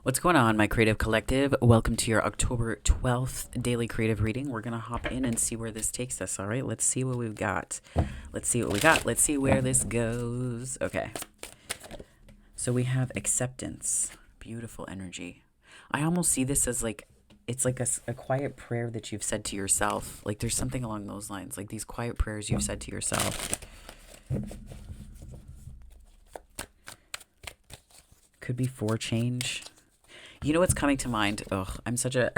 What's going on, my creative collective? Welcome to your October 12th daily creative reading. We're going to hop in and see where this takes us, all right? Let's see what we've got. Let's see what we got. Let's see where this goes. Okay. So we have acceptance. Beautiful energy. I almost see this as like, it's like a quiet prayer that you've said to yourself. Like there's something along those lines, like these quiet prayers you've said to yourself. Could be for change. You know what's coming to mind? Ugh, I'm such a.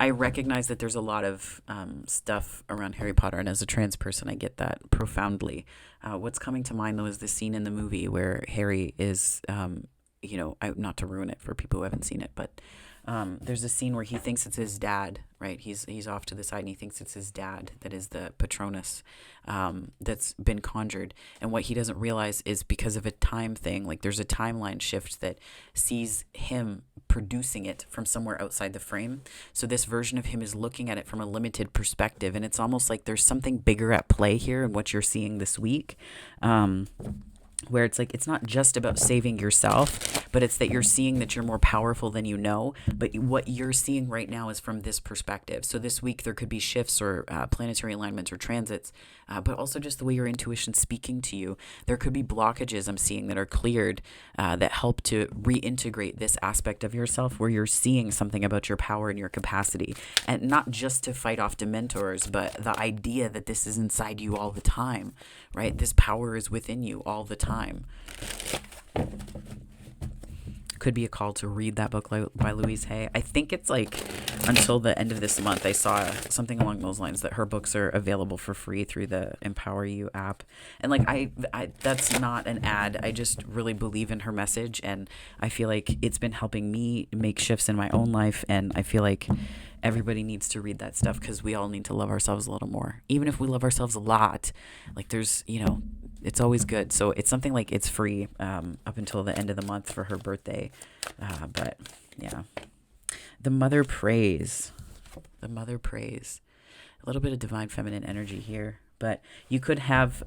I recognize that there's a lot of stuff around Harry Potter, and as a trans person, I get that profoundly. What's coming to mind, though, is the scene in the movie where Harry is, not to ruin it for people who haven't seen it, but there's a scene where he thinks it's his dad, right? He's off to the side and he thinks it's his dad that is the Patronus that's been conjured. And what he doesn't realize is because of a time thing, like there's a timeline shift that sees him producing it from somewhere outside the frame. So this version of him is looking at it from a limited perspective. And it's almost like there's something bigger at play here in what you're seeing this week. Where it's like, it's not just about saving yourself, but it's that you're seeing that you're more powerful than you know. But what you're seeing right now is from this perspective. So this week there could be shifts or planetary alignments or transits, but also just the way your intuition's speaking to you. There could be blockages I'm seeing that are cleared that help to reintegrate this aspect of yourself where you're seeing something about your power and your capacity. And not just to fight off dementors, but the idea that this is inside you all the time, right? This power is within you all the time. Could be a call to read that book by Louise Hay. I think it's like until the end of this month. I saw something along those lines that her books are available for free through the Empower You app. And like I that's not an ad. I just really believe in her message, and I feel like it's been helping me make shifts in my own life, and I feel like everybody needs to read that stuff because we all need to love ourselves a little more. Even if we love ourselves a lot, like there's, it's always good. So it's something like it's free up until the end of the month for her birthday. But yeah, the mother prays. The mother prays. A little bit of divine feminine energy here. But you could have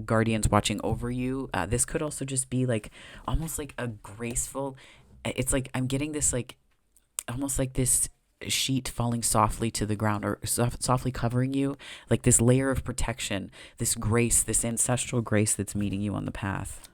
guardians watching over you. This could also just be like almost like a graceful. It's like I'm getting this like almost like this sheet falling softly to the ground or softly covering you, like this layer of protection, this grace, this ancestral grace that's meeting you on the path.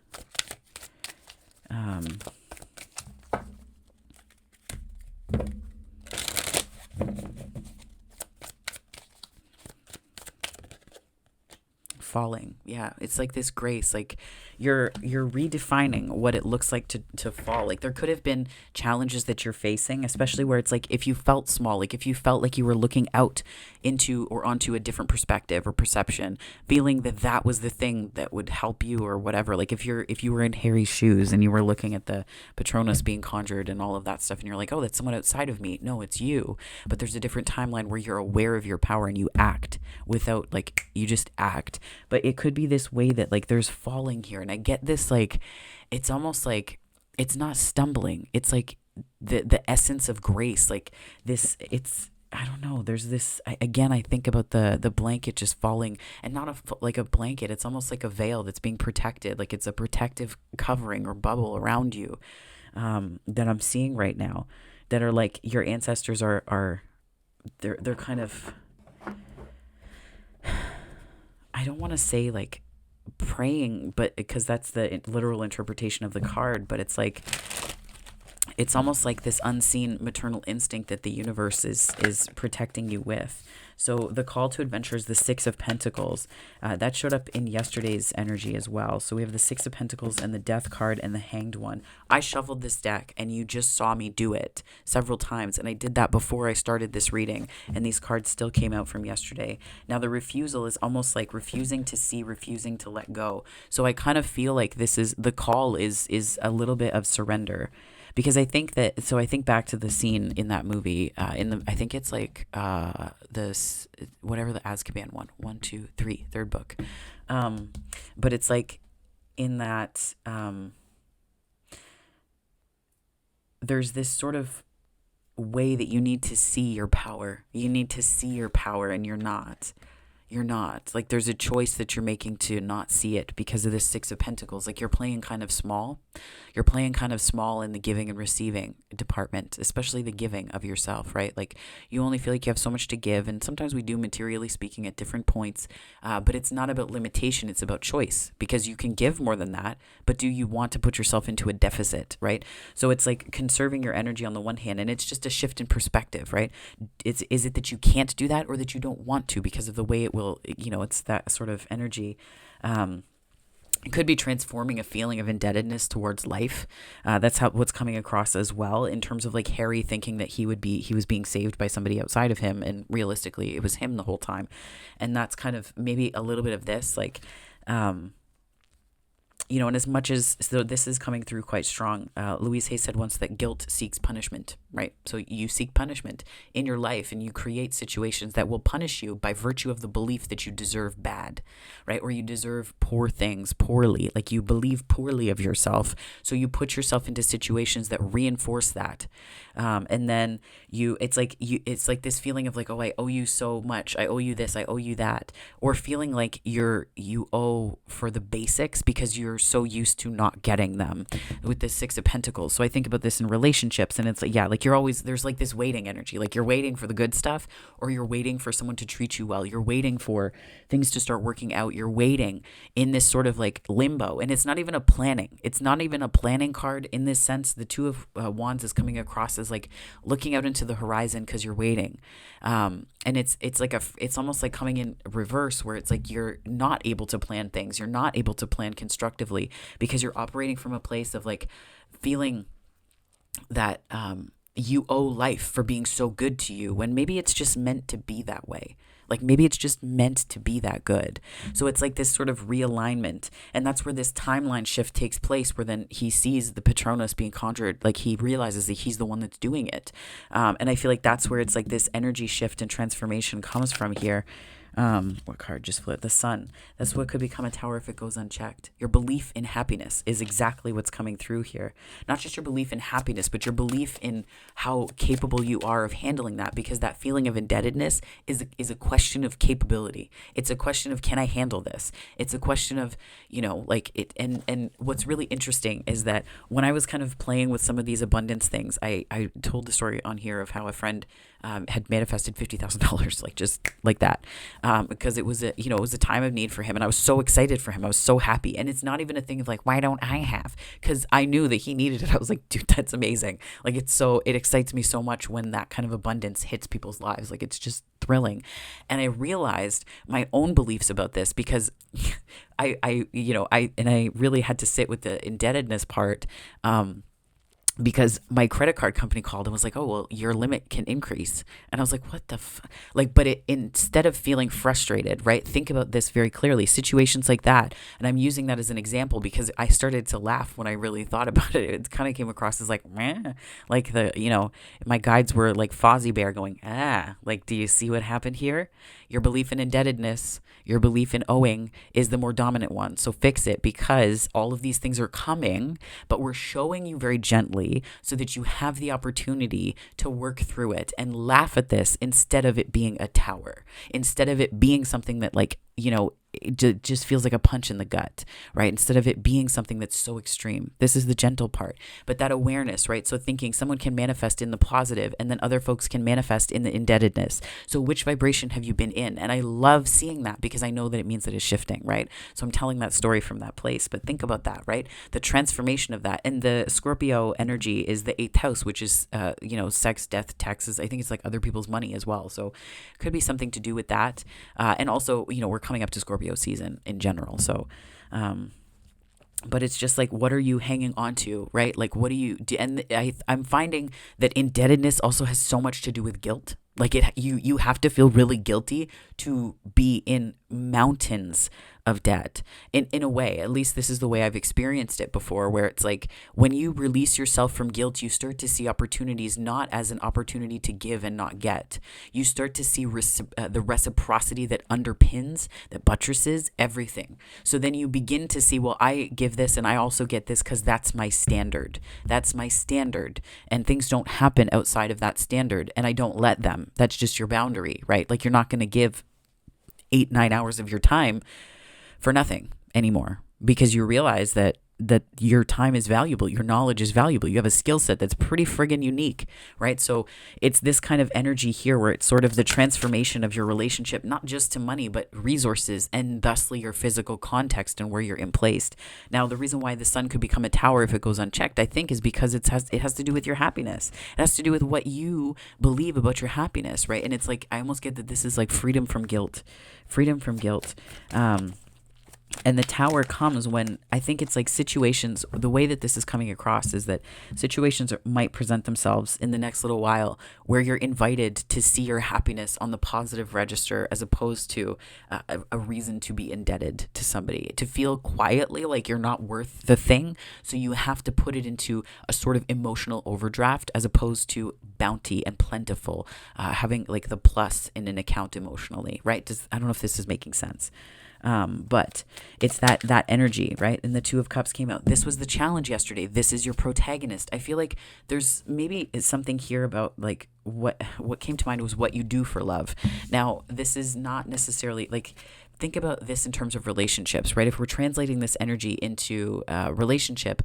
Falling, yeah, it's like this grace, like you're redefining what it looks like to fall. Like there could have been challenges that you're facing, especially where it's like if you felt small, like if you felt like you were looking out into or onto a different perspective or perception, feeling that that was the thing that would help you or whatever. Like if you were in Harry's shoes and you were looking at the Patronus being conjured and all of that stuff, and you're like, oh, that's someone outside of me. No, it's you. But there's a different timeline where you're aware of your power and you act without, like, you just act. But it could be this way that like there's falling here, and I get this, like it's almost like it's not stumbling, it's like the essence of grace, like this, it's, I don't know, there's this, again, I think about the blanket just falling, and not like a blanket, it's almost like a veil that's being protected, like it's a protective covering or bubble around you that I'm seeing right now, that are like your ancestors are they're kind of, I don't want to say like praying, but because that's the literal interpretation of the card, but it's like it's almost like this unseen maternal instinct that the universe is protecting you with. So the call to adventure is the Six of Pentacles. That showed up in yesterday's energy as well. So we have the Six of Pentacles and the Death card and the Hanged one. I shuffled this deck and you just saw me do it several times. And I did that before I started this reading. And these cards still came out from yesterday. Now the refusal is almost like refusing to see, refusing to let go. So I kind of feel like this is, the call is a little bit of surrender. Because I think that, so I think back to the scene in that movie, I think it's like this, whatever the Azkaban one, two, three, third book. But it's like in that, there's this sort of way that you need to see your power. You need to see your power, and you're not. You're not. Like there's a choice that you're making to not see it because of this Six of Pentacles. Like you're playing kind of small. you're playing kind of small in the giving and receiving department, especially the giving of yourself, right? Like you only feel like you have so much to give, and sometimes we do, materially speaking, at different points, but it's not about limitation, it's about choice, because you can give more than that, but do you want to put yourself into a deficit, right? So it's like conserving your energy on the one hand, and it's just a shift in perspective, right? Is it that you can't do that, or that you don't want to because of the way it will, it's that sort of energy. It could be transforming a feeling of indebtedness towards life. That's what's coming across as well, in terms of like Harry thinking that he was being saved by somebody outside of him, and realistically it was him the whole time. And that's kind of maybe a little bit of this, like, and as much as, so this is coming through quite strong. Louise Hay said once that guilt seeks punishment, right? So you seek punishment in your life, and you create situations that will punish you by virtue of the belief that you deserve bad, right? Or you deserve poor things poorly, like you believe poorly of yourself. So you put yourself into situations that reinforce that. And then it's like this feeling of like, oh, I owe you so much. I owe you this, I owe you that. Or feeling like you owe for the basics because you're so used to not getting them, with the Six of Pentacles. So I think about this in relationships, and it's like, yeah, like there's like this waiting energy, like you're waiting for the good stuff, or you're waiting for someone to treat you well. You're waiting for things to start working out. You're waiting in this sort of like limbo, and it's not even a planning card in this sense. The Two of Wands is coming across as like looking out into the horizon because you're waiting. And it's almost like coming in reverse, where it's like you're not able to plan things. You're not able to plan constructively because you're operating from a place of like feeling that you owe life for being so good to you, when maybe it's just meant to be that way. Like maybe it's just meant to be that good. So it's like this sort of realignment. And that's where this timeline shift takes place, where then he sees the Patronus being conjured. Like he realizes that he's the one that's doing it. And I feel like that's where it's like this energy shift and transformation comes from here. What card just flipped? The Sun. That's what could become a tower if it goes unchecked. Your belief in happiness is exactly what's coming through here. Not just your belief in happiness, but your belief in how capable you are of handling that, because that feeling of indebtedness is a question of capability. It's a question of, can I handle this? It's a question of, like it. And what's really interesting is that when I was kind of playing with some of these abundance things, I told the story on here of how a friend had manifested $50,000, like just like that, because it was a time of need for him, and I was so excited for him. I was so happy, and it's not even a thing of like, why don't I have? Because I knew that he needed it. I was like, dude, that's amazing. Like it excites me so much when that kind of abundance hits people's lives. Like it's just thrilling. And I realized my own beliefs about this, because I really had to sit with the indebtedness part. Because my credit card company called and was like, oh, well, your limit can increase. And I was like, what the instead of feeling frustrated, right? Think about this very clearly, situations like that. And I'm using that as an example because I started to laugh when I really thought about it. It kind of came across as like, meh. Like my guides were like Fozzie Bear going, like, do you see what happened here? Your belief in indebtedness, your belief in owing is the more dominant one. So fix it, because all of these things are coming, but we're showing you very gently so that you have the opportunity to work through it and laugh at this, instead of it being a tower, instead of it being something that it just feels like a punch in the gut, right? Instead of it being something that's so extreme. This is the gentle part. But that awareness, right? So thinking someone can manifest in the positive, and then other folks can manifest in the indebtedness. So which vibration have you been in? And I love seeing that, because I know that it means that it's shifting, right? So I'm telling that story from that place. But think about that, right? The transformation of that. And the Scorpio energy is the 8th house, which is, sex, death, taxes. I think it's like other people's money as well. So it could be something to do with that. And also, we're coming up to Scorpio season in general. So, but it's just like, what are you hanging on to, right? Like, what do you do? And I'm finding that indebtedness also has so much to do with guilt. Like you have to feel really guilty to be in mountains of debt in a way. At least this is the way I've experienced it before, where it's like when you release yourself from guilt, you start to see opportunities not as an opportunity to give and not get. You start to see the reciprocity that underpins, that buttresses everything. So then you begin to see, well, I give this and I also get this because that's my standard. That's my standard. And things don't happen outside of that standard, and I don't let them. That's just your boundary, right? Like you're not going to give 8-9 hours of your time for nothing anymore, because you realize that that your time is valuable, your knowledge is valuable, you have a skill set that's pretty friggin' unique, right? So it's this kind of energy here where it's sort of the transformation of your relationship, not just to money, but resources and thusly your physical context and where you're in placed. Now, the reason why the sun could become a tower if it goes unchecked, I think, is because it has to do with your happiness. It has to do with what you believe about your happiness, right? And it's like, I almost get that this is like freedom from guilt. Freedom from guilt. And the tower comes when, I think it's like situations, the way that this is coming across is that situations might present themselves in the next little while where you're invited to see your happiness on the positive register, as opposed to a reason to be indebted to somebody, to feel quietly like you're not worth the thing. So you have to put it into a sort of emotional overdraft, as opposed to bounty and plentiful, having like the plus in an account emotionally, right? I don't know if this is making sense. But it's that energy, right? And the Two of Cups came out. This was the challenge yesterday. This is your protagonist. I feel like there's maybe something here about like what came to mind was what you do for love. Now, this is not necessarily like, think about this in terms of relationships, right? If we're translating this energy into relationship,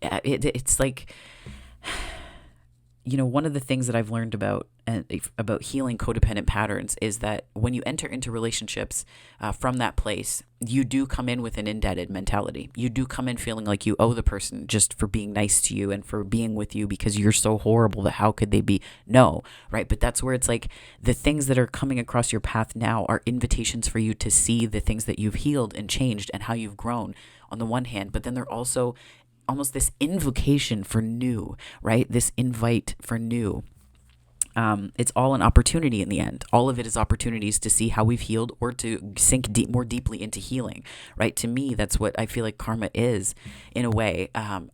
it's like, one of the things that I've learned about healing codependent patterns is that when you enter into relationships from that place, you do come in with an indebted mentality. You do come in feeling like you owe the person just for being nice to you and for being with you because you're so horrible that how could they be? No, right? But that's where it's like the things that are coming across your path now are invitations for you to see the things that you've healed and changed and how you've grown on the one hand, but then they're also almost this invocation for new, right? This invite for new. It's all an opportunity in the end. All of it is opportunities to see how we've healed or to sink more deeply into healing, right? To me, that's what I feel like karma is in a way. And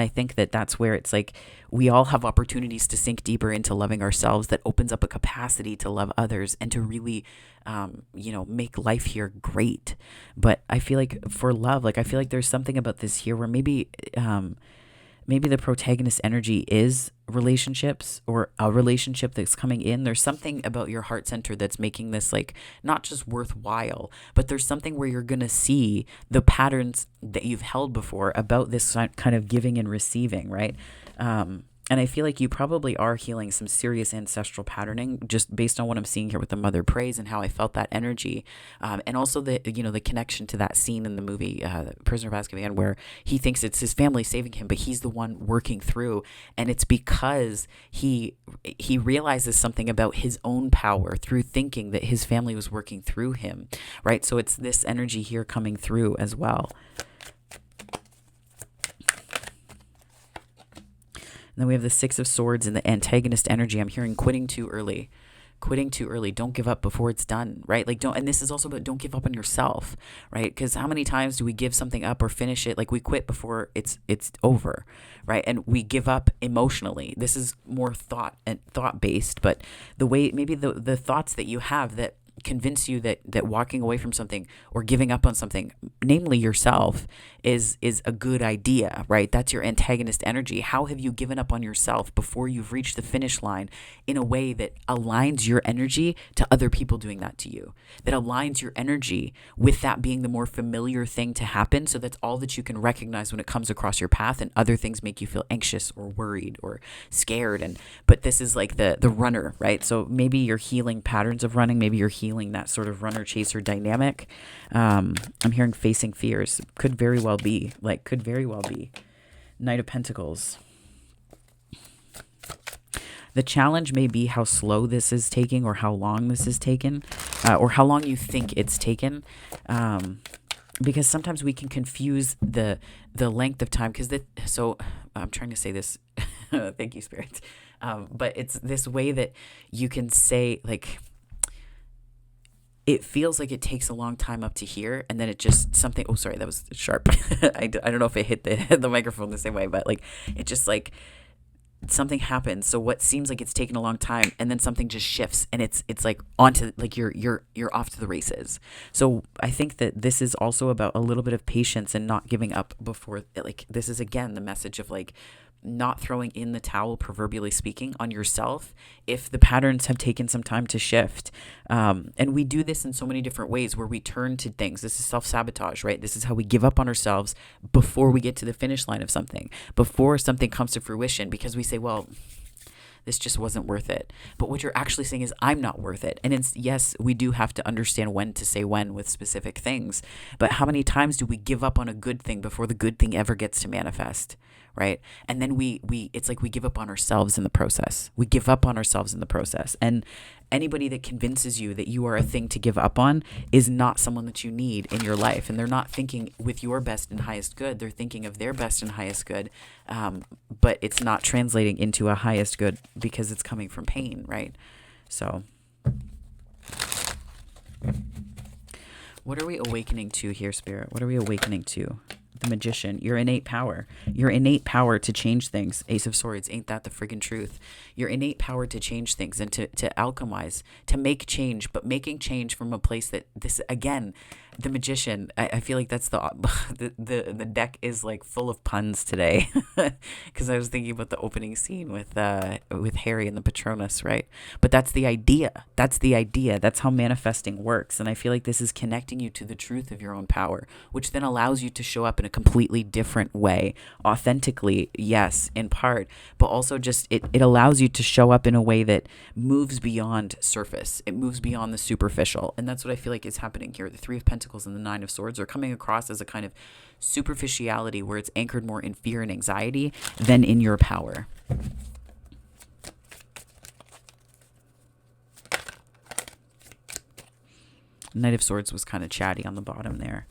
I think that that's where it's like we all have opportunities to sink deeper into loving ourselves that opens up a capacity to love others and to really, make life here great. But I feel like for love, like I feel like there's something about this here where maybe the protagonist energy is relationships or a relationship that's coming in. There's something about your heart center that's making this like not just worthwhile, but there's something where you're going to see the patterns that you've held before about this kind of giving and receiving, right? And I feel like you probably are healing some serious ancestral patterning just based on what I'm seeing here with the Mother Praise and how I felt that energy. And also the connection to that scene in the movie, Prisoner of Azkaban, where he thinks it's his family saving him, but he's the one working through. And it's because he realizes something about his own power through thinking that his family was working through him, right? So it's this energy here coming through as well. And then we have the Six of Swords and the antagonist energy. I'm hearing quitting too early. Don't give up before it's done, right? Like and this is also about don't give up on yourself, right? Because how many times do we give something up or finish it? Like we quit before it's over, right? And we give up emotionally. This is more thought based, but the way, maybe the thoughts that you have that convince you that walking away from something or giving up on something, namely yourself, is a good idea, right? That's your antagonist energy. How have you given up on yourself before you've reached the finish line in a way that aligns your energy to other people doing that to you, that aligns your energy with that being the more familiar thing to happen? So that's all that you can recognize when it comes across your path, and other things make you feel anxious or worried or scared. But this is like the runner, right? So maybe you're healing patterns of running, maybe you're healing that sort of runner chaser dynamic. I'm hearing facing fears. Could very well be. Knight of Pentacles. The challenge may be how slow this is taking, or how long this is taken, or how long you think it's taken. Because sometimes we can confuse the length of time. So I'm trying to say this. Thank you, Spirit. But it's this way that you can say, like, it feels like it takes a long time up to here, and then it just something. Oh, sorry, that was sharp. I don't know if it hit the microphone the same way, but like it just like something happens. So what seems like it's taken a long time, and then something just shifts, and it's like onto like you're off to the races. So I think that this is also about a little bit of patience and not giving up before. Like this is again the message of like not throwing in the towel, proverbially speaking, on yourself if the patterns have taken some time to shift. And we do this in so many different ways where we turn to things. This is self-sabotage, right? This is how we give up on ourselves before we get to the finish line of something, before something comes to fruition, because we say, well, this just wasn't worth it. But what you're actually saying is, I'm not worth it. And it's, yes, we do have to understand when to say when with specific things. But how many times do we give up on a good thing before the good thing ever gets to manifest? Right? And then it's like we give up on ourselves in the process. We give up on ourselves in the process. And anybody that convinces you that you are a thing to give up on is not someone that you need in your life. And they're not thinking with your best and highest good. They're thinking of their best and highest good. But it's not translating into a highest good because it's coming from pain, right? So what are we awakening to here, Spirit? What are we awakening to? The Magician, your innate power to change things. Ace of Swords, ain't that the friggin' truth? Your innate power to change things and to alchemize, to make change, but making change from a place that, this again, the Magician, I feel like that's the deck is like full of puns today, because I was thinking about the opening scene with Harry and the Patronus, right? But that's the idea. That's how manifesting works. And I feel like this is connecting you to the truth of your own power, which then allows you to show up in a completely different way, authentically, yes, in part, but also just it allows you to show up in a way that moves beyond surface. It moves beyond the superficial. And that's what I feel like is happening here. The Three of Pentacles and the Nine of Swords are coming across as a kind of superficiality where it's anchored more in fear and anxiety than in your power. Knight of Swords was kind of chatty on the bottom there.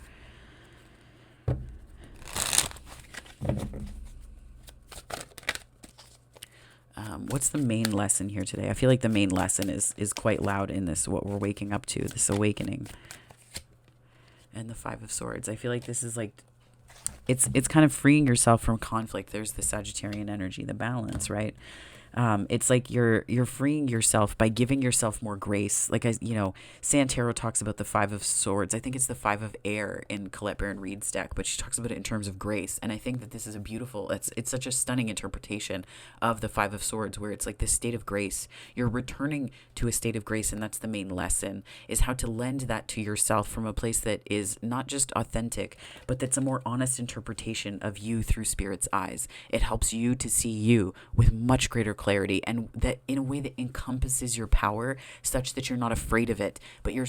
What's the main lesson here today? I feel like the main lesson is quite loud in this, what we're waking up to, this awakening. And the Five of Swords. I feel like this is like, it's kind of freeing yourself from conflict. There's the Sagittarian energy, the balance, right? It's like you're freeing yourself by giving yourself more grace. Like, Santero talks about the Five of Swords. I think it's the Five of Air in Colette Baron Reid's deck, but she talks about it in terms of grace. And I think that this is it's such a stunning interpretation of the Five of Swords, where it's like this state of grace. You're returning to a state of grace, and that's the main lesson, is how to lend that to yourself from a place that is not just authentic, but that's a more honest interpretation of you through Spirit's eyes. It helps you to see you with much greater clarity, and that in a way that encompasses your power such that you're not afraid of it, but you're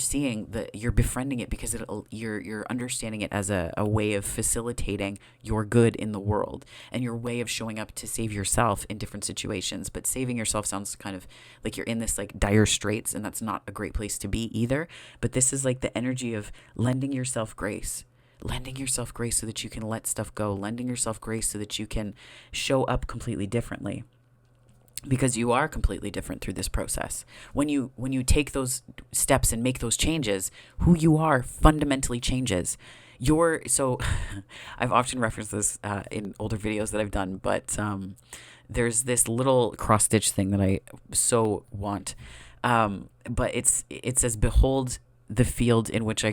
you're befriending it because you're understanding it as a way of facilitating your good in the world and your way of showing up to save yourself in different situations. But saving yourself sounds kind of like you're in this like dire straits, and that's not a great place to be either. But this is like the energy of lending yourself grace so that you can let stuff go, lending yourself grace so that you can show up completely differently. Because you are completely different through this process. When you take those steps and make those changes, who you are fundamentally changes. So I've often referenced this in older videos that I've done, but there's this little cross stitch thing that I so want. But it says, behold the field in which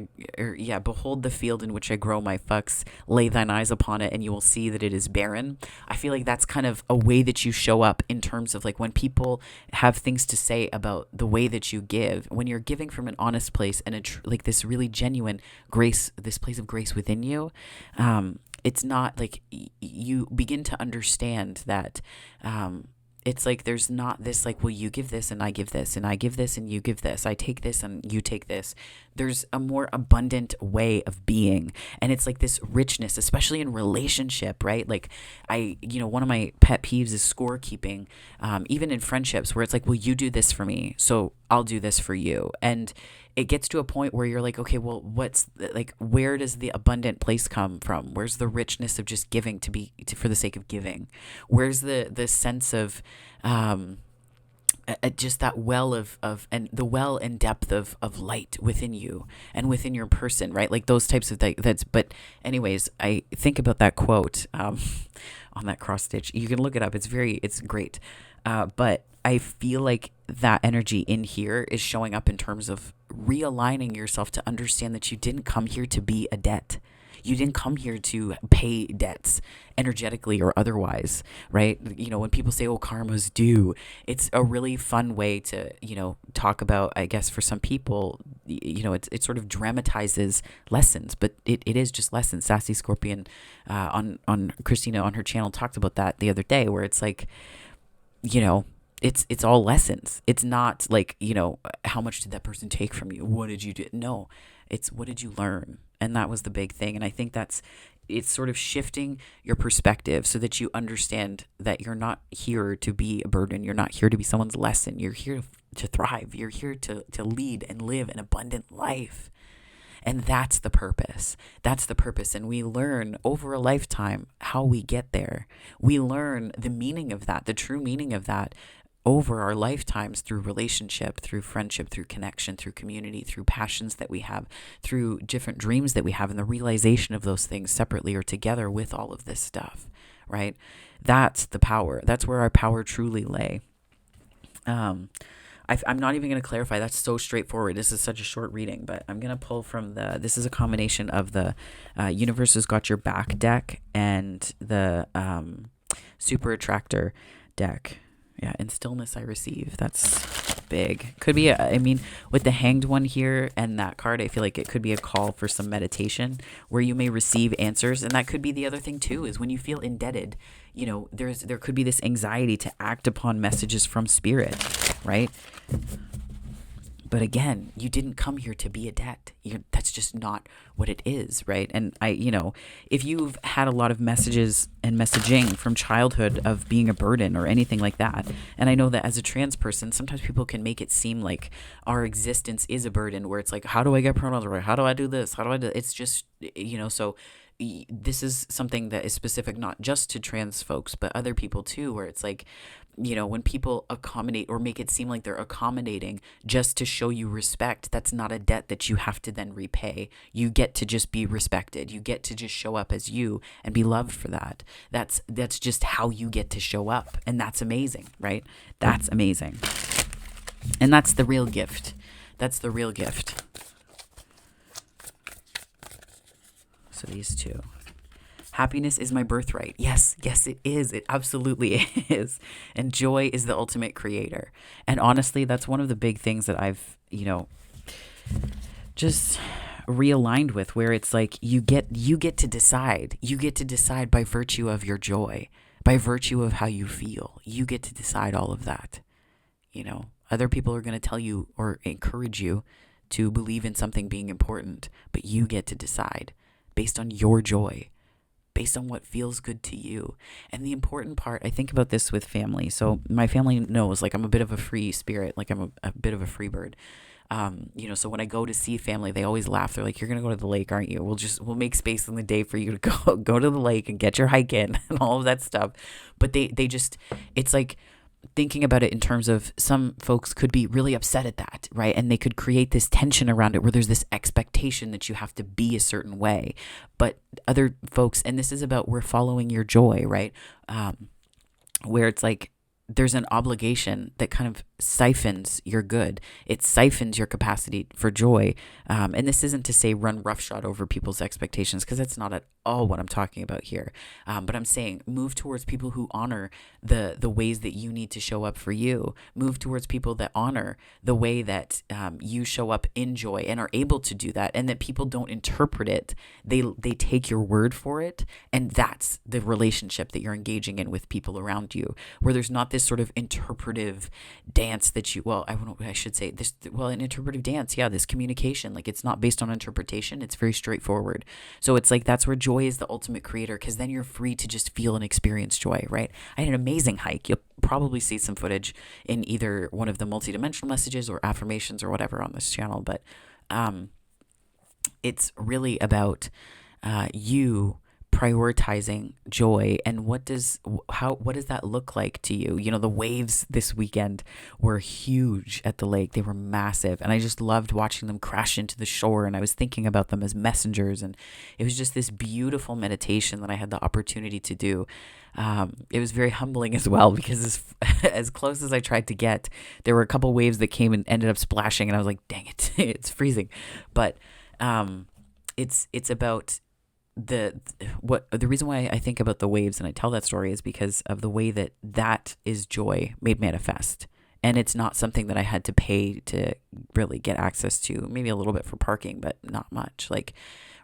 behold the field in which I grow my fucks, lay thine eyes upon it, and you will see that it is barren. I feel like that's kind of a way that you show up in terms of like when people have things to say about the way that you give, when you're giving from an honest place and like this really genuine grace, this place of grace within you. It's not like you begin to understand that, it's like there's not this like, well, you give this and I give this and I give this and you give this. I take this and you take this. There's a more abundant way of being. And it's like this richness, especially in relationship, right? Like one of my pet peeves is scorekeeping, even in friendships where it's like, well, you do this for me, so I'll do this for you. And it gets to a point where you're like, okay, well, where does the abundant place come from? Where's the richness of just giving for the sake of giving? Where's the sense of just that well and the well and depth of light within you and within your person, right? Like those types of things. But anyways, I think about that quote on that cross stitch. You can look it up. It's great. But I feel like that energy in here is showing up in terms of realigning yourself to understand that you didn't come here to be a debt. You didn't come here to pay debts energetically or otherwise, right? When people say, oh, karma's due, it's a really fun way to, talk about, I guess, for some people, it sort of dramatizes lessons, but it is just lessons. Sassy Scorpion on Christina on her channel talked about that the other day, where it's like, it's all lessons. It's not like, how much did that person take from you? What did you do? No, it's what did you learn? And that was the big thing. And I think it's sort of shifting your perspective so that you understand that you're not here to be a burden. You're not here to be someone's lesson. You're here to thrive. You're here to lead and live an abundant life. And that's the purpose. That's the purpose. And we learn over a lifetime how we get there. We learn the meaning of that, the true meaning of that, over our lifetimes through relationship, through friendship, through connection, through community, through passions that we have, through different dreams that we have, and the realization of those things separately or together with all of this stuff, right? That's the power. That's where our power truly lay. I'm not even going to clarify. That's so straightforward. This is such a short reading, but I'm going to pull from this is a combination of the Universe Has Got Your Back deck and the Super Attractor deck. Yeah, in stillness I receive. That's big. Could be, with the Hanged One here and that card, I feel like it could be a call for some meditation where you may receive answers. And that could be the other thing too, is when you feel indebted, there could be this anxiety to act upon messages from spirit, right? But again, you didn't come here to be a debt. That's just not what it is, right? And if you've had a lot of messages and messaging from childhood of being a burden or anything like that, and I know that as a trans person, sometimes people can make it seem like our existence is a burden, where it's like, how do I get pronouns right? How do I do this? How do I do? It's just, so this is something that is specific not just to trans folks, but other people too, where it's like, when people accommodate or make it seem like they're accommodating just to show you respect, that's not a debt that you have to then repay. You get to just be respected. You get to just show up as you and be loved for that. That's just how you get to show up. And that's amazing, right? That's amazing. And that's the real gift. That's the real gift. So these two. Happiness is my birthright. Yes, it is. It absolutely is. And joy is the ultimate creator. And honestly, that's one of the big things that I've, just realigned with, where it's like you get to decide. You get to decide by virtue of your joy, by virtue of how you feel. You get to decide all of that. Other people are going to tell you or encourage you to believe in something being important, but you get to decide based on your joy, based on what feels good to you. And the important part, I think about this with family. So my family knows, like, I'm a bit of a free spirit, like I'm a bit of a free bird. So when I go to see family, they always laugh. They're like, you're going to go to the lake, aren't you? We'll make space in the day for you to go to the lake and get your hike in and all of that stuff. But they just, it's like, thinking about it in terms of some folks could be really upset at that, right? And they could create this tension around it where there's this expectation that you have to be a certain way. But other folks, and this is about we're following your joy, right? Where it's like there's an obligation that kind of siphons your good. It siphons your capacity for joy. And this isn't to say run roughshod over people's expectations, because that's not at all what I'm talking about here. But I'm saying move towards people who honor the ways that you need to show up for you. Move towards people that honor the way that you show up in joy and are able to do that, and that people don't interpret it. They take your word for it, and that's the relationship that you're engaging in with people around you, where there's not this sort of interpretive dance that an interpretive dance, this communication, like it's not based on interpretation, it's very straightforward. So it's like that's where joy is the ultimate creator, because then you're free to just feel and experience joy, right? I had an amazing hike. You'll probably see some footage in either one of the multidimensional messages or affirmations or whatever on this channel, but it's really about you prioritizing joy. And what does that look like to you? The waves this weekend were huge at the lake. They were massive, and I just loved watching them crash into the shore, and I was thinking about them as messengers, and it was just this beautiful meditation that I had the opportunity to do. It was very humbling as well, because as close as I tried to get, there were a couple waves that came and ended up splashing, and I was like, dang it, it's freezing. But it's about the reason why I think about the waves and I tell that story is because of the way that that is joy made manifest. And it's not something that I had to pay to really get access to. Maybe a little bit for parking, but not much. Like,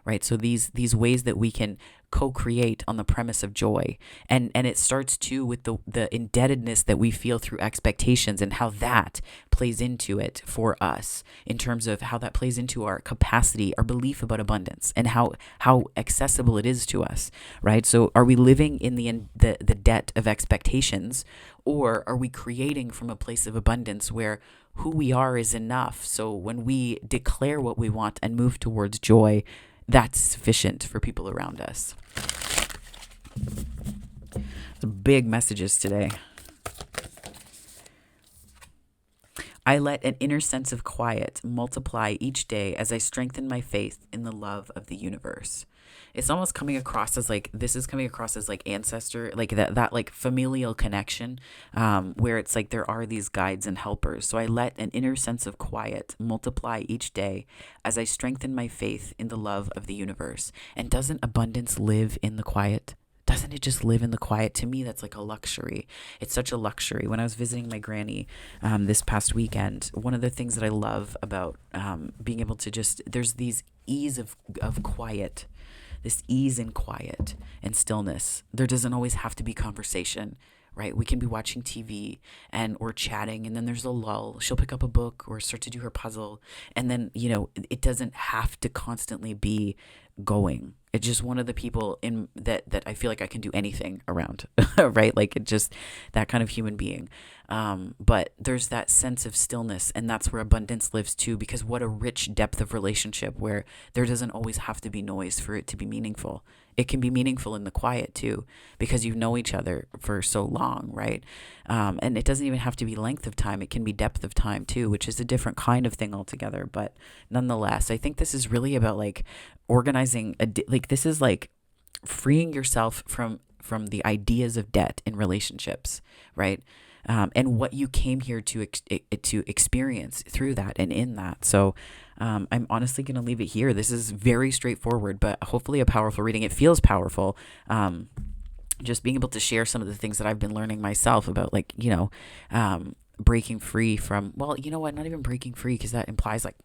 right? So these ways that we can co-create on the premise of joy, and it starts too with the indebtedness that we feel through expectations and how that plays into it for us in terms of how that plays into our capacity, our belief about abundance, and how accessible it is to us, right? So are we living in the debt of expectations, or are we creating from a place of abundance where who we are is enough? So when we declare what we want and move towards joy, that's sufficient for people around us. Some big messages today. I let an inner sense of quiet multiply each day as I strengthen my faith in the love of the universe. It's almost coming across as like, this is coming across as like ancestor, like that like familial connection, where it's like there are these guides and helpers. So I let an inner sense of quiet multiply each day as I strengthen my faith in the love of the universe. And doesn't abundance live in the quiet? Doesn't it just live in the quiet? To me, that's like a luxury. It's such a luxury. When I was visiting my granny this past weekend, one of the things that I love about being able to just, there's these ease of quiet, this ease in quiet and stillness. There doesn't always have to be conversation, right? We can be watching TV and or chatting, and then there's a lull. She'll pick up a book or start to do her puzzle, and then it doesn't have to constantly be going. It's just one of the people in that I feel like I can do anything around, right? Like it just that kind of human being. But there's that sense of stillness, and that's where abundance lives too, because what a rich depth of relationship where there doesn't always have to be noise for it to be meaningful. It can be meaningful in the quiet too, because you know each other for so long, right? And it doesn't even have to be length of time. It can be depth of time too, which is a different kind of thing altogether. But nonetheless, I think this is really about like organizing, this is like freeing yourself from the ideas of debt in relationships, right? And what you came here to experience through that and in that. So I'm honestly going to leave it here. This is very straightforward, but hopefully a powerful reading. It feels powerful. Just being able to share some of the things that I've been learning myself about, like, breaking free from, well, you know what, not even breaking free, because that implies like,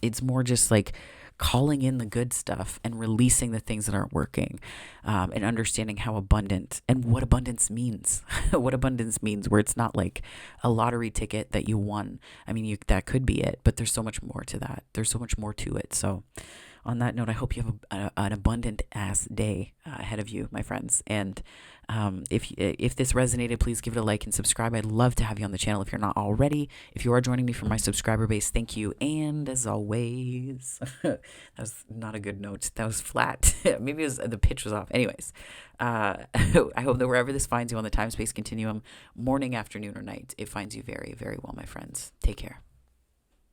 it's more just like calling in the good stuff and releasing the things that aren't working, and understanding how abundant and what abundance means, what abundance means, where it's not like a lottery ticket that you won. I mean, that could be it, but there's so much more to that. There's so much more to it. So on that note, I hope you have an abundant ass day ahead of you, my friends. And if this resonated, please give it a like and subscribe. I'd love to have you on the channel if you're not already. If you are joining me from my subscriber base, thank you. And as always, that was not a good note. That was flat. Maybe the pitch was off. Anyways, I hope that wherever this finds you on the time-space continuum, morning, afternoon, or night, it finds you very, very well, my friends. Take care.